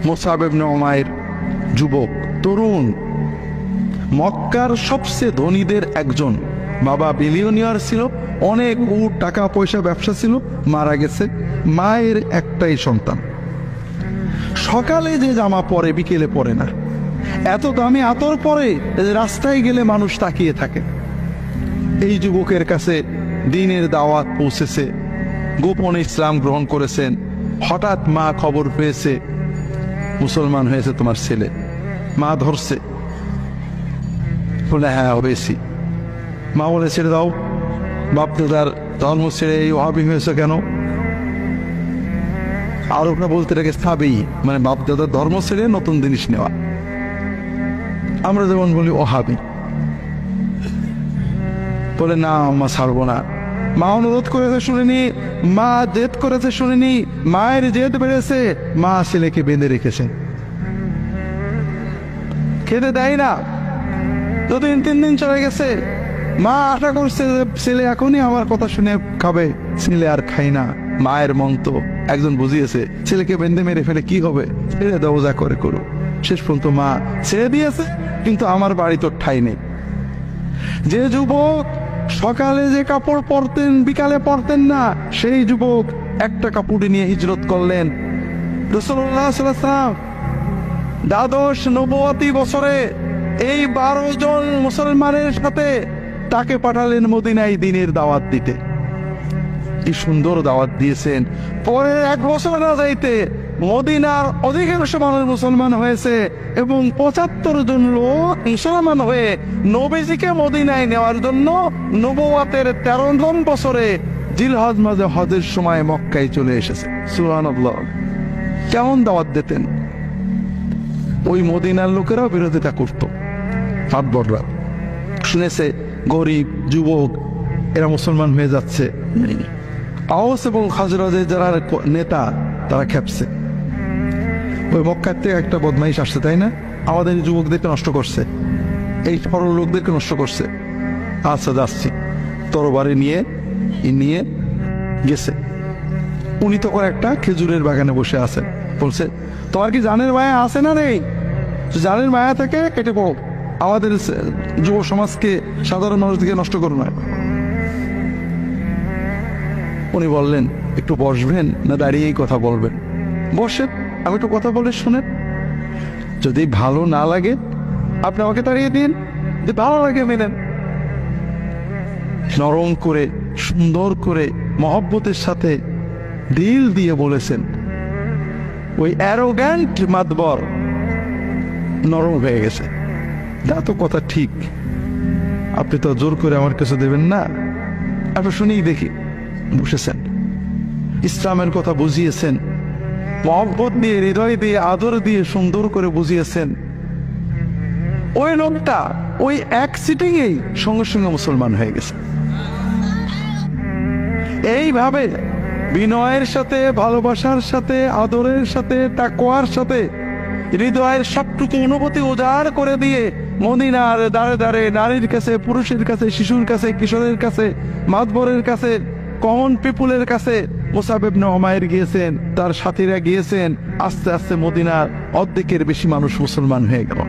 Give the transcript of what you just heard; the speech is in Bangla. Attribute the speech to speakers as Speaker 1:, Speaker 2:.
Speaker 1: মুসআব ইবনে উমাইর যুবক, তরুণ, মক্কার সবচেয়ে ধনীদের একজন, বাবা বিলিয়নিয়ার ছিল, অনেক টাকা পয়সা ব্যবসা ছিল, মারা গেছে, মায়ের একটাই সন্তান। সকালে যে জামা পরে বিকেলে পরে না, এত দামি আতর পরে রাস্তায় গেলে মানুষ তাকিয়ে থাকে। এই যুবকের কাছে দ্বীনের দাওয়াত পৌঁছেছে, গোপনে ইসলাম গ্রহণ করেছেন। হঠাৎ মা খবর পেয়েছে মুসলমান হয়েছে তোমার ছেলে। মা ধরছে, বলে হ্যাঁ হয়েছি। মা বলে ছেড়ে দাও, বাপ দাদার ধর্ম ছেড়ে এই ওহাবি হয়েছে কেন? আর ওরা বলতে থাকে স্থাবেই, মানে বাপ দাদার ধর্ম ছেড়ে নতুন জিনিস নেওয়া। আমরা যেমন বলি ওহাবি। বলে না মা ছাড়বো না। মা অনুরোধ করেছে শুনিনি, মা জেদ করেছে শুনিনি, মায়ের জেদ বেড়েছে, মা ছেলেকে বেঁধে রেখেছে, খেতে দেয় না। 2-3 দিন চলে গেছে, মা আশা করছে ছেলে এখনই আমার কথা শুনে খাবে, ছেলে আর খাই না। মায়ের মন তো একজন বুঝিয়েছে, ছেলেকে বেঁধে মেরে ফেলে কি হবে, ছেড়ে দাও যা করে করো। শেষ পর্যন্ত মা ছেড়ে দিয়েছে, কিন্তু আমার বাড়ি তো ঠাই নেই। যে যুবক সকালে যে কাপড় পরতেন বিকালে পরতেন না, সেই যুবক একটা কাপড় নিয়ে হিজরত করলেন। রাসূলুল্লাহ সাল্লাল্লাহু আলাইহি ওয়াসাল্লাম দ্বাদশ নবুয়তি বছরে এই 12 জন মুসলমানের সাথে তাকে পাঠালেন মদিনায় দ্বীনের দাওয়াত দিতে। কি সুন্দর দাওয়াত দিয়েছেন। পরে 1 বছর না যাইতে মদিনার অধিকাংশ মানুষ মুসলমান হয়েছে এবং 75 জন লোক মুসলমান হয়ে নবীজিকে মদিনায় নেওয়ার জন্য নবুয়তের 13 বছরে জিলহজ মাসে হজের সময় মক্কায় চলে এসেছে। সুবহানাল্লাহ। কেমন দাওয়াত দিতেন! ওই মদিনার লোকেরাও বিরোধিতা করত। ফাটবররা শুনেছে গরিব যুবক এরা মুসলমান হয়ে যাচ্ছে। আওস এবং খাজরাজের যারা নেতা তারা খেপছে, ওই মক্কার থেকে একটা বদমাইশ আসছে, তাই না, আমাদের যুবকদেরকে নষ্ট করছে, এই সরল লোকদেরকে নষ্ট করছে। আচ্ছা যাচ্ছি, তরবারি নিয়ে গেছে। উনি তখন একটা খেজুরের বাগানে বসে আছেন। বলছে তোমার কি জানের মায়া আছে না নেই? জানের মায়া থেকে কেটে পড়ো, আমাদের যুব সমাজকে সাধারণ মানুষকে নষ্ট করো না। উনি বললেন একটু বসবেন না দাঁড়িয়েই কথা বলবেন? বসেন, আমি একটু কথা বলে শুনেন, যদি ভালো না লাগে আপনি আমাকে তাড়িয়ে দিন, যদি ভালো লাগে মেনেন। নরম করে সুন্দর করে মহব্বতের সাথে দিল দিয়ে বলেছেন। ওই অ্যারোগ্যান্ট মাতবর নরম হয়ে গেছে। তা তো কথা ঠিক, আপনি তো জোর করে আমার কাছে দেবেন না, আপনি শুনেই দেখি। বসেছেন, ইসলামের কথা বুঝিয়েছেন, মহব্বত দিয়ে হৃদয় দিয়ে আদর দিয়ে সুন্দর করে বুঝিয়েছেন। ওই লোকটা ওই এক সিটিংয়েই সঙ্গে সঙ্গে মুসলমান হয়ে গেছে। এইভাবে বিনয়ের সাথে, ভালোবাসার সাথে, আদরের সাথে, তাকওয়ার সাথে হৃদয়ের সবটুকু অনুভূতি উজাড় করে দিয়ে মদিনার দাঁড়ে দাঁড়ে নারীর কাছে, পুরুষের কাছে, শিশুর কাছে, কিশোরের কাছে, মাতবরের কাছে, কমন পিপুলের কাছে মুসআব ইবনে উমাইর গিয়েছেন, তার সাথীরা গিয়েছেন। আস্তে আস্তে মদিনার অর্ধেকের বেশি মানুষ মুসলমান হয়ে গেল।